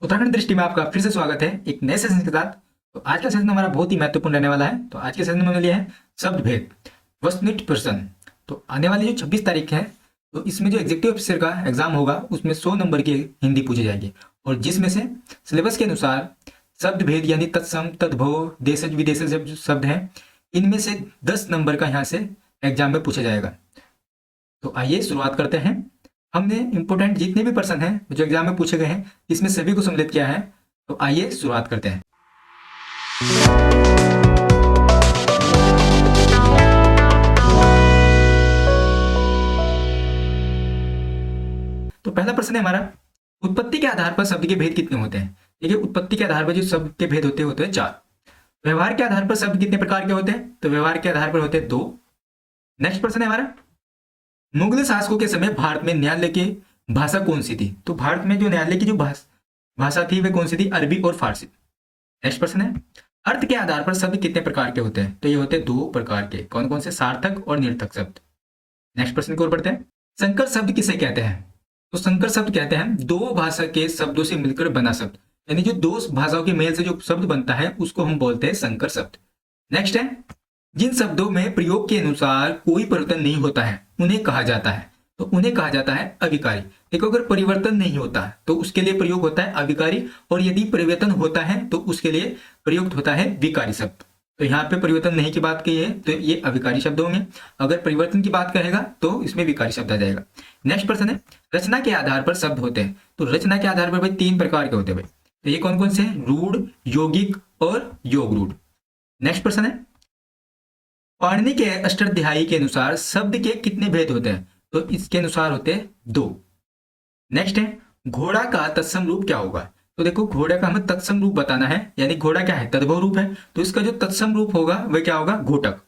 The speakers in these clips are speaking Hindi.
उत्तराखंड दृष्टि में आपका फिर से स्वागत है एक नए सेशन के साथ। तो आज का सेशन हमारा बहुत ही महत्वपूर्ण रहने वाला है। तो आज के सेशन में हमने लिया है शब्द भेद वस्तुनिष्ठ प्रश्न। तो आने वाली जो 26 तारीख है, तो इसमें जो एग्जीक्यूटिव ऑफिसर का एग्जाम होगा उसमें 100 नंबर की हिंदी पूछी जाएगी, और जिसमें से सिलेबस के अनुसार शब्द भेद यानी तत्सम, तद्भव, देशज, विदेशज जो शब्द हैं, इनमें से 10 नंबर का यहाँ से एग्जाम में पूछा जाएगा। तो आइए शुरुआत करते हैं। हमने इंपोर्टेंट जितने भी प्रश्न हैं जो एग्जाम में पूछे गए हैं, इसमें सभी को सम्मिलित किया है। तो आइए शुरुआत करते हैं। तो पहला प्रश्न है हमारा, उत्पत्ति के आधार पर शब्द के भेद कितने होते हैं। देखिए, उत्पत्ति के आधार पर जो शब्द के भेद होते हैं 4। व्यवहार के आधार पर शब्द कितने प्रकार के होते हैं, तो व्यवहार के आधार पर होते हैं 2। नेक्स्ट प्रश्न है हमारा, मुगल शासकों के समय भारत में न्यायालय की भाषा कौन सी थी। तो भारत में जो न्यायालय की जो भाषा थी वह कौन सी थी, अरबी और फारसी। नेक्स्ट प्रश्न है, अर्थ के आधार पर शब्द कितने प्रकार के होते हैं, तो ये होते हैं 2 प्रकार के। कौन कौन से, सार्थक और निर्थक शब्द। नेक्स्ट प्रश्न की ओर बढ़ते हैं। संकर शब्द किसे कहते हैं, तो संकर शब्द कहते हैं 2 भाषा के शब्दों से मिलकर बना शब्द, यानी जो 2 भाषाओं के मेल से जो शब्द बनता है उसको हम बोलते हैं संकर शब्द। नेक्स्ट है, जिन शब्दों में प्रयोग के अनुसार कोई परिवर्तन नहीं होता है उन्हें कहा जाता है, तो उन्हें कहा जाता है अविकारी। देखो, अगर परिवर्तन नहीं होता तो उसके लिए प्रयोग होता है अविकारी, और यदि परिवर्तन होता है तो उसके लिए प्रयुक्त होता है विकारी शब्द। तो यहाँ पे परिवर्तन नहीं की बात की है तो ये अविकारी शब्द होंगे, अगर परिवर्तन की बात करेगा तो इसमें विकारी शब्द आ जाएगा। नेक्स्ट प्रश्न है, रचना के आधार पर शब्द होते हैं। तो रचना के आधार पर भाई 3 प्रकार के होते हैं भाई, तो ये कौन कौन से हैं, रूढ़, यौगिक और योग रूढ़। नेक्स्ट प्रश्न है, पाणिनि के अष्टाध्यायी के अनुसार शब्द के कितने भेद होते हैं, तो इसके अनुसार होते हैं 2। नेक्स्ट है, घोड़ा का तत्सम रूप क्या होगा। तो देखो, घोड़ा का हमें तत्सम रूप बताना है, यानी घोड़ा क्या है, तद्भव रूप है, तो इसका जो तत्सम रूप होगा वह क्या होगा, घोटक।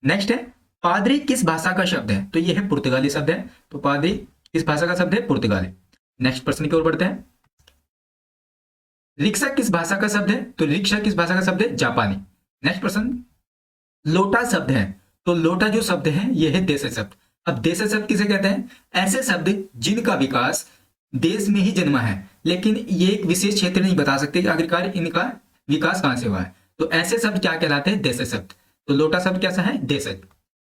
नेक्स्ट है, पादरी किस भाषा का शब्द है, तो यह है पुर्तगाली शब्द है। तो पादरी किस भाषा का शब्द है, पुर्तगाली। नेक्स्ट प्रश्न की ओर बढ़ते हैं। रिक्शा किस भाषा का शब्द है, तो रिक्शा किस भाषा का शब्द है, जापानी। नेक्स्ट प्रश्न, लोटा शब्द है, तो लोटा जो शब्द है यह है देश शब्द। अब देश शब्द किसे कहते हैं, ऐसे शब्द जिनका विकास देश में ही जन्मा है, लेकिन ये एक विशेष क्षेत्र नहीं बता सकते कि आखिरकार इनका विकास कहां से हुआ है, तो ऐसे शब्द क्या कहलाते हैं, देश शब्द। तो लोटा शब्द कैसा है, देशज।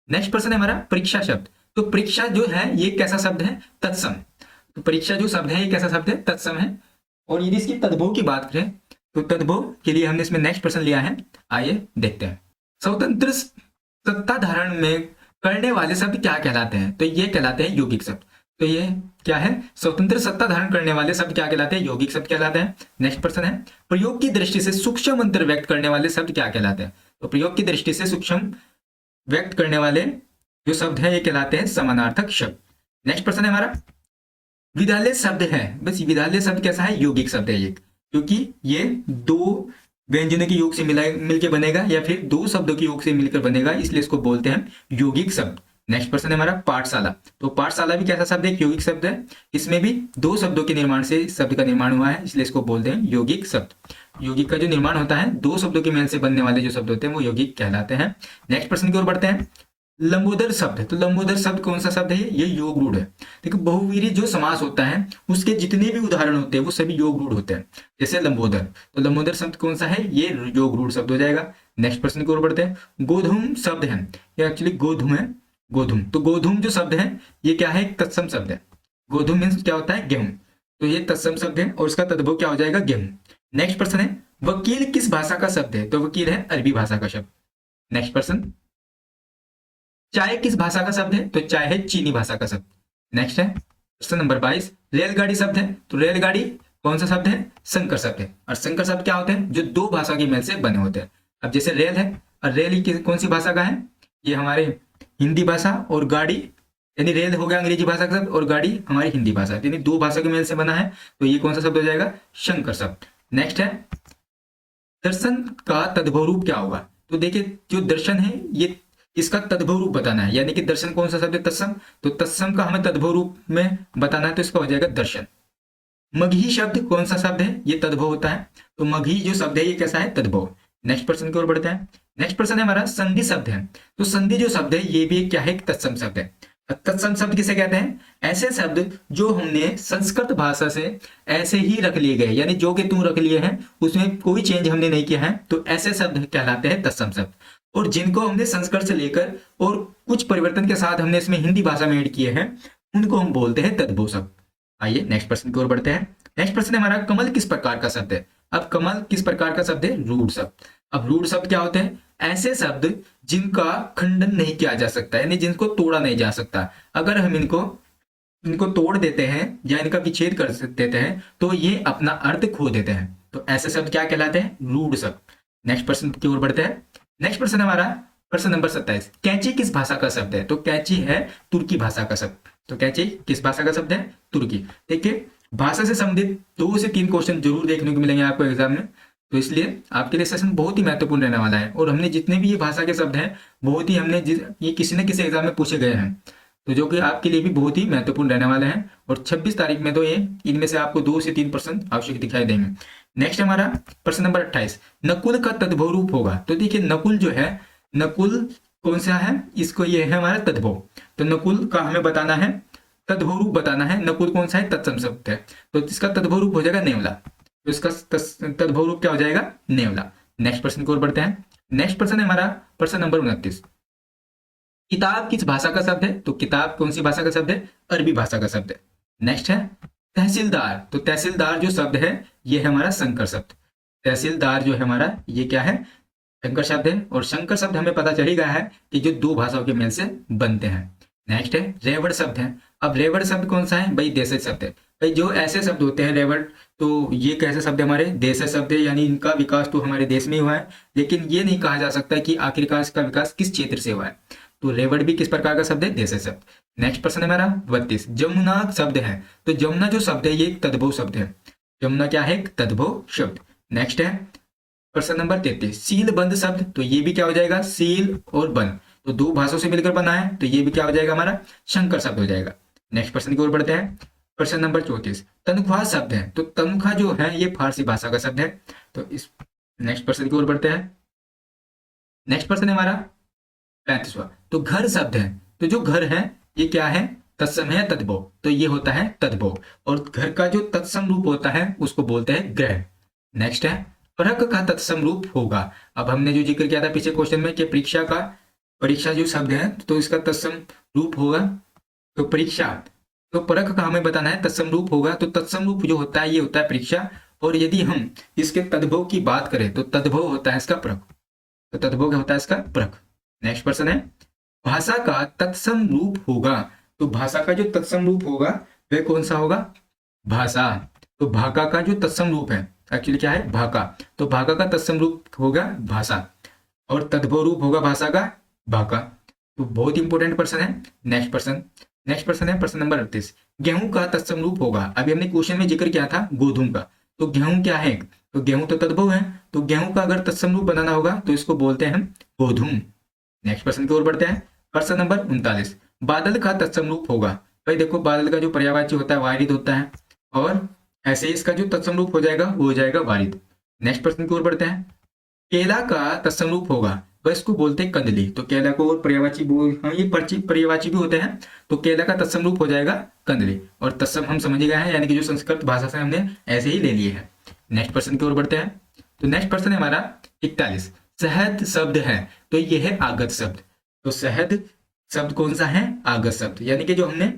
नेक्स्ट प्रश्न है हमारा, परीक्षा शब्द। तो परीक्षा जो है ये कैसा शब्द है, तत्सम। तो परीक्षा जो शब्द है ये कैसा शब्द है, तत्सम है। और यदि इसकी तद्भव की बात करें तो तद्भव के लिए हमने इसमें नेक्स्ट प्रश्न लिया है, आइए देखते हैं। स्वतंत्र सत्ता धारण में करने वाले शब्द क्या कहलाते हैं, तो ये कहलाते हैं यौगिक शब्द। तो ये क्या है, स्वतंत्र सत्ता धारण करने वाले शब्द क्या कहलाते हैं, यौगिक शब्द कहलाते हैं। नेक्स्ट प्रश्न है, प्रयोग की दृष्टि से सूक्ष्म अंतर व्यक्त करने वाले शब्द क्या कहलाते हैं। तो प्रयोग की दृष्टि से सूक्ष्म व्यक्त करने वाले जो शब्द है ये कहलाते हैं समानार्थक शब्द। नेक्स्ट प्रश्न है हमारा, विद्यालय शब्द है, बस विद्यालय शब्द कैसा है, यौगिक शब्द है ये, क्योंकि ये 2 व्यंजनों के योग से मिलकर बनेगा या फिर 2 शब्दों के योग से मिलकर बनेगा, इसलिए इसको बोलते हैं यौगिक शब्द। नेक्स्ट प्रश्न है हमारा, पाठशाला। तो पाठशाला भी कैसा शब्द है, यौगिक शब्द है, इसमें भी 2 शब्दों के निर्माण से शब्द का निर्माण हुआ है, इसलिए इसको बोलते हैं यौगिक शब्द। यौगिक का जो निर्माण होता है 2 शब्दों के मेल से बनने वाले जो शब्द होते हैं वो यौगिक कहलाते हैं। नेक्स्ट प्रश्न की ओर बढ़ते हैं। लंबोदर शब्द, तो लंबोदर शब्द कौन सा शब्द है, ये योग रूढ़ है। देखो, बहुवीरी जो समास होता है उसके जितने भी उदाहरण होते हैं वो सभी योग रूढ़ होते हैं, जैसे लंबोदर। तो लंबोदर शब्द कौन सा है, ये योग रूढ़ शब्द हो जाएगा। नेक्स्ट प्रश्न की ओर बढ़ते हैं। गोधूम शब्द है, ये एक्चुअली गोधूम है, गोधूम। तो गोधूम जो शब्द है ये क्या है, एक तत्सम शब्द है। गोधूम मीन्स क्या होता है, गेहूं, तो ये तत्सम शब्द है और इसका तद्भव क्या हो जाएगा, गेहूं। नेक्स्ट प्रश्न है, वकील किस भाषा का शब्द है, तो वकील है अरबी भाषा का शब्द। नेक्स्ट प्रश्न, चाय किस भाषा का शब्द है, तो चाय है चीनी भाषा का शब्द। नेक्स्ट है प्रश्न नंबर 22, रेलगाड़ी शब्द है, तो रेलगाड़ी कौन सा शब्द है, संकर शब्द है। और संकर शब्द क्या होते हैं, जो 2 भाषा के मेल से बने होते हैं। अब जैसे रेल है, और रेल कौन सी भाषा का है, ये हमारे हिंदी भाषा, और गाड़ी यानी रेल हो गया अंग्रेजी भाषा का शब्द, और गाड़ी हमारी हिंदी भाषा, यानी 2 भाषा के मेल से बना है, तो ये कौन सा शब्द हो जाएगा, शंकर शब्द। नेक्स्ट है, दर्शन का तद्भव रूप क्या होगा। तो देखिए, जो दर्शन है ये इसका तद्भव रूप बताना है, यानी कि दर्शन कौन सा शब्द है, तत्सम। तो तत्सम का हमें तद्भव रूप में बताना है, तो इसका हो जाएगा दर्शन। मगही शब्द कौन सा शब्द है, ये तद्भव होता है, तो मगही जो शब्द है ये कैसा है, तद्भव। नेक्स्ट प्रश्न की ओर बढ़ते हैं। नेक्स्ट प्रश्न है हमारा, संधि शब्द है। तो संधि जो शब्द है ये भी क्या है, एक तत्सम शब्द है। तत्सम शब्द किसे कहते हैं? ऐसे शब्द जो हमने संस्कृत भाषा से ऐसे ही रख लिए गए, यानी जो कि तू रख लिए हैं, उसमें कोई चेंज हमने नहीं किया है, तो ऐसे शब्द कहलाते हैं तत्सम शब्द। और जिनको हमने संस्कृत से लेकर और कुछ परिवर्तन के साथ हमने इसमें हिंदी भाषा में ऐड किए हैं, उनको हम बोलते हैं तद्भव शब्द। आइए नेक्स्ट प्रश्न की ओर बढ़ते हैं। नेक्स्ट प्रश्न है हमारा, कमल किस प्रकार का शब्द है? अब कमल किस प्रकार का शब्द है? रूढ़ शब्द। अब रूढ़ शब्द क्या होते हैं? ऐसे शब्द जिनका खंडन नहीं किया जा सकता, यानी जिनको तोड़ा नहीं जा सकता। अगर हम इनको इनको तोड़ देते हैं या इनका विच्छेद कर देते हैं तो ये अपना अर्थ खो देते हैं, तो ऐसे शब्द क्या कहलाते हैं? रूढ़ शब्द। नेक्स्ट प्रश्न की ओर बढ़ते हैं। नेक्स्ट प्रश्न हमारा प्रश्न नंबर 27, कैंची किस भाषा का शब्द है? तो कैंची है तुर्की भाषा का शब्द। तो कैंची किस भाषा का शब्द है? तुर्की। देखिए, भाषा से संबंधित 2 से 3 क्वेश्चन जरूर देखने को मिलेंगे आपको एग्जाम में, तो इसलिए आपके लिए सेशन बहुत ही महत्वपूर्ण रहने वाला है। और हमने जितने भी ये भाषा के शब्द हैं, बहुत ही हमने ये किसी न किसी एग्जाम में पूछे गए हैं, तो जो कि आपके लिए भी बहुत ही महत्वपूर्ण रहने वाले हैं। और 26 तारीख में तो ये इनमें से आपको 2 से 3% आवश्यक दिखाई देंगे। नेक्स्ट हमारा प्रश्न नंबर 28, नकुल का तद्भव रूप होगा। तो देखिए, नकुल जो है, नकुल कौन सा है? इसको ये है हमारा तद्भव। तो नकुल का हमें बताना है, तद्भव रूप बताना है। नकुल कौन सा है? तत्सम शब्द है, तो इसका तद्भव रूप हो जाएगा नेवला। तो इसका तद्भव रूप क्या हो जाएगा? नेवला। नेक्स्ट प्रश्न की ओर बढ़ते हैं। नेक्स्ट प्रश्न है हमारा प्रश्न नंबर 29, किताब किस भाषा का शब्द है? तो किताब कौन सी भाषा का शब्द है? अरबी भाषा का शब्द है। नेक्स्ट है तहसीलदार। तो तहसीलदार जो शब्द है ये है हमारा संकर शब्द। तहसीलदार जो है हमारा ये क्या है? शंकर शब्द है। और शंकर शब्द हमें पता चल ही गया है कि जो 2 भाषाओं के मेल से बनते हैं। नेक्स्ट है रेवड़ शब्द है। अब रेवड़ शब्द कौन सा है भाई? देशज शब्द है। भाई जो ऐसे शब्द होते हैं रेवड़, तो ये कैसे शब्द है? हमारे देशज शब्द है, यानी इनका विकास तो हमारे देश में ही हुआ है, लेकिन ये नहीं कहा जा सकता कि आखिरकार इसका विकास किस क्षेत्र से हुआ है। तो रेवड़ भी किस प्रकार का शब्द है? देशज शब्द। नेक्स्ट प्रश्न है हमारा 32, जमुना शब्द है। तो जमुना जो शब्द है ये एक तद्भव शब्द है। जमुना क्या है? एक तद्भव शब्द। नेक्स्ट है प्रश्न नंबर 33, सीलबंद शब्द। तो ये भी क्या हो जाएगा? सील और बंद, तो 2 भाषाओं से मिलकर बना है, तो ये भी क्या हो जाएगा? हमारा शंकर शब्द हो जाएगा। नेक्स्ट प्रश्न की ओर बढ़ते हैं। प्रश्न नंबर 34, तनख्वाह शब्द है। तो तनख्वाह जो है ये फारसी भाषा का शब्द है। तो इस नेक्स्ट प्रश्न की ओर बढ़ते हैं। नेक्स्ट प्रश्न है हमारा 35वां, तो घर शब्द है। तो जो घर है ये क्या है? तत्सम है, तद्भव। तो ये होता है तद्भव, और घर का जो तत्सम रूप होता है उसको बोलते हैं ग्रह। नेक्स्ट है परक का तत्सम रूप होगा। अब हमने जो जिक्र किया था पीछे क्वेश्चन में कि परीक्षा जो शब्द है तो इसका तत्सम रूप होगा, तो परीक्षा। तो परक का हमें बताना है तत्सम रूप होगा, तो तत्सम रूप जो होता है ये होता है परीक्षा। और यदि हम इसके तद्भव की बात करें तो तद्भव होता है इसका परक। तो तद्भव क्या होता है? इसका परक। नेक्स्ट प्रश्न है भाषा का तत्सम रूप होगा। तो भाषा का जो तत्सम रूप होगा वह कौन सा होगा? भाषा। तो भाका का जो तत्सम रूप है एक्चुअली क्या है? भाका। तो भाका का तत्सम रूप होगा भाषा, और तद्भव रूप होगा भाषा का भाका। तो बहुत इंपॉर्टेंट प्रश्न है। नेक्स्ट प्रश्न है प्रश्न नंबर 38, गेहूं का तत्सम रूप होगा। अभी हमने क्वेश्चन में जिक्र किया था गोधूम का, तो गेहूं क्या है? तो गेहूं तो तद्भव है, तो गेहूं का अगर तत्सम रूप बनाना होगा तो इसको बोलते हैं हम गोधूम। नेक्स्ट प्रश्न की ओर बढ़ते हैं। प्रश्न नंबर 39, बादल का तत्सम रूप होगा। भाई देखो, बादल का जो पर्यायवाची होता है वारिद होता है, और ऐसे ही इसका जो तत्सम रूप हो जाएगा वो हो जाएगा वारिद। नेक्स्ट प्रश्न की ओर बढ़ते हैं। केला का तत्सम रूप होगा, वह इसको बोलते हैं कंदली। तो केला को पर्यायवाची ये पर्यायवाची भी होते हैं, तो केला का तत्सम रूप हो जाएगा कंदली। और तत्सम हम समझ गए हैं, यानी कि जो संस्कृत भाषा से हमने ऐसे ही ले लिए हैं। नेक्स्ट प्रश्न की ओर बढ़ते हैं। तो नेक्स्ट प्रश्न है हमारा 41, शहद शब्द है। तो ये है आगत शब्द। तो शहद शब्द कौन सा है? आगत शब्द, यानी कि जो हमने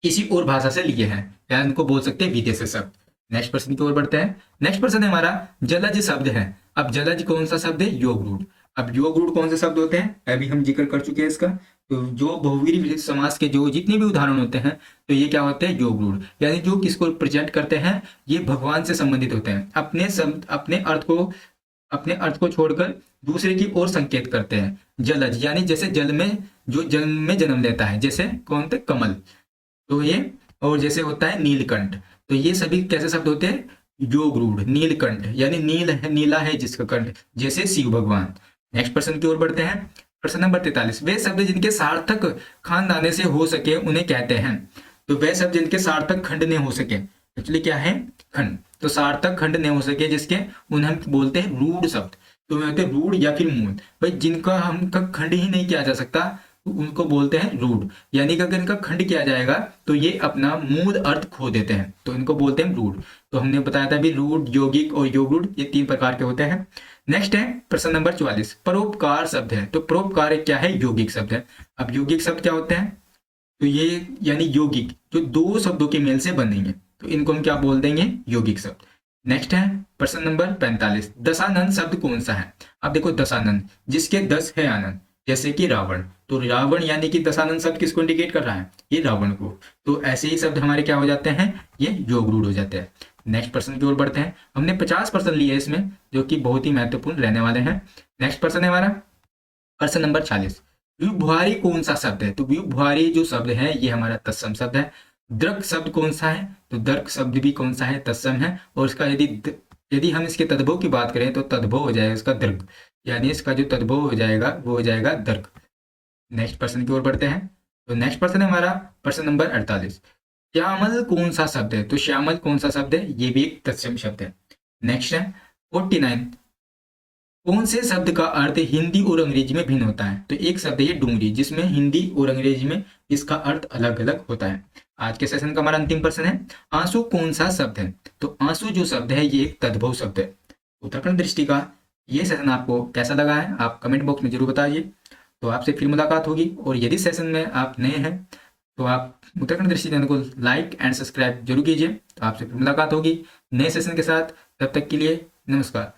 किसी और भाषा से लिए हैं, या इनको बोल सकते हैं विदेशी शब्द। नेक्स्ट प्रश्न की ओर बढ़ते हैं। नेक्स्ट प्रश्न है हमारा जलज शब्द है। अब जलज कौन सा शब्द है? योग रूढ़। अब योग रूढ़ कौन से शब्द होते हैं? अभी हम जिक्र कर चुके हैं इसका। तो जो बहुवीरी समास के जो जितने भी उदाहरण होते हैं तो ये क्या होते हैं? योग रूढ़, यानी जो किसको प्रेजेंट करते हैं ये भगवान से संबंधित होते हैं। अपने अर्थ को छोड़कर दूसरे की ओर संकेत करते हैं। जलज यानी जैसे जल में जन्म लेता है, जैसे कौन थे? कमल। तो ये, और जैसे होता है नीलकंठ। तो ये सभी कैसे शब्द होते हैं? योग रूढ़। नीलकंठ यानी नील है, नीला है जिसका कंठ, जैसे शिव भगवान। नेक्स्ट प्रश्न की ओर बढ़ते हैं। प्रश्न नंबर 43, वे शब्द जिनके सार्थक खानदाने से हो सके उन्हें कहते हैं। तो वे शब्द जिनके सार्थक खंड ने हो सके, एक्चुअली क्या है? खंड। तो सार्थक खंड ने हो सके जिसके, उन्हें हम बोलते हैं रूढ़ शब्द। तो वे होते हैं रूढ़ या फिर मूल। भाई जिनका हम खंड ही नहीं किया जा सकता तो उनको बोलते हैं रूढ़। यानी कि अगर इनका खंड किया जाएगा तो ये अपना मूल अर्थ खो देते हैं, तो इनको बोलते हैं रूढ़। तो हमने बताया था भी रूढ़, यौगिक और योगरूढ़ ये 3 प्रकार के होते हैं। नेक्स्ट है प्रश्न नंबर 44, परोपकार शब्द है। तो परोपकार एक क्या है? यौगिक शब्द है। अब यौगिक शब्द क्या होते हैं? तो ये यानी यौगिक जो 2 शब्दों के मेल से बनेंगे, तो इनको हम क्या बोल देंगे? यौगिक शब्द। नेक्स्ट है प्रश्न नंबर 45, दशानन शब्द कौन सा है? अब देखो दशानन, जिसके 10 है आनंद, जैसे कि रावण। तो रावण यानी कि दशानन शब्द किसको इंडिकेट कर रहा है? ये रावण को। तो ऐसे ही शब्द हमारे क्या हो जाते हैं? ये योगरूढ़ हो जाते हैं। नेक्स्ट प्रश्न की ओर बढ़ते हैं। हमने 50 प्रश्न लिए इसमें, जो कि बहुत ही महत्वपूर्ण रहने वाले हैं। नेक्स्ट प्रश्न है हमारा प्रश्न नंबर 40, व्युभुआरी कौन सा शब्द है? तो व्युभुआरी जो शब्द है ये हमारा तत्सम शब्द है। दृक शब्द कौन सा है? तो दर्क शब्द भी कौन सा है? तत्सम है। और इसका यदि हम इसके तद्भव की बात करें तो तद्भव हो जाएगा इसका दर्ग, यानी इसका जो तद्भव हो जाएगा वो हो जाएगा दर्ग। नेक्स्ट प्रश्न की ओर बढ़ते हैं। तो नेक्स्ट प्रश्न है हमारा प्रश्न नंबर 48, श्यामल कौन सा शब्द है? तो श्यामल कौन सा शब्द है? ये भी एक तत्सम शब्द है। नेक्स्ट है 49, कौन से शब्द का अर्थ हिंदी और अंग्रेजी में भिन्न होता है? तो एक शब्द है ये डूंगरी, जिसमें हिंदी और अंग्रेजी में इसका अर्थ अलग अलग होता है। आज के सेशन का हमारा अंतिम प्रश्न है, आंसू कौन सा शब्द है? तो आंसू जो शब्द है ये एक तद्भव शब्द है। उत्तराखंड दृष्टि का ये सेशन आपको कैसा लगा है आप कमेंट बॉक्स में जरूर बताइए। तो आपसे फिर मुलाकात होगी, और यदि सेशन में आप नए हैं तो आप उत्तराखंड दृष्टि चैनल को लाइक एंड सब्सक्राइब जरूर कीजिए। तो आपसे फिर मुलाकात होगी नए सेशन के साथ। तब तक के लिए नमस्कार।